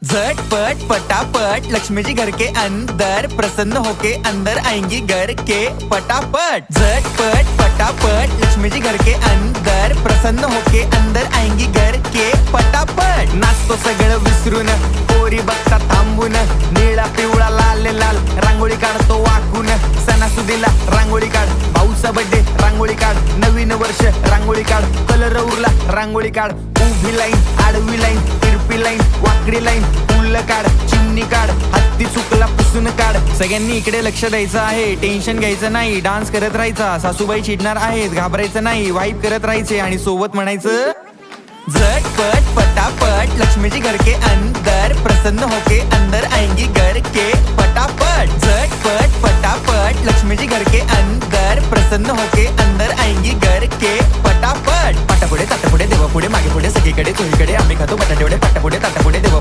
झटपट पटापट लक्ष्मी जी घर के अंदर प्रसन्न होके अंदर आएंगी घर के पटापट। झटपट पटापट लक्ष्मी जी घर के अंदर प्रसन्न होके अंदर आएंगी घर के पटापट। नाचतो सगळं विसरून पोरी बघता थांबून, निळा पिवळा लाल लाल रांगोळी काढतो वाकून। सणासुदीला रांगोळी काढ, भाऊचा बर्थडे रांगोळी काढ, नवीन वर्ष रांगोळी काढ, कलर उरला रांगोळी काढ। उभी लाईन, आडवी लाईन, तिरपी लाईन, वाकडी लाईन, फुल काढ, चिमणी काढ, हत्ती चुकला पुसून काढ। सगळ्यांनी इकडे लक्ष द्यायचं आहे, टेन्शन घ्यायचं नाही, डान्स करत राहायचा। सासूबाई चिडणार आहेत, घाबरायचं नाही, वाईब करत राहायचे आणि सोबत म्हणायचं झटपट पटापट लक्ष्मी जी घर के अंदर प्रसन्न होके अंदर आएंगी घर के पटापट। झटपट पटापट लक्ष्मी जी घर के अंदर प्रसन्न होके अंदर आएंगी घर के पटापट। पाटापुढे ताटापुढे देवापुढे मागे पुढे सगळीकडे चोहीकडे आम्ही खातो बटाटेवडे। पाटापुढे ताटापुढे देवा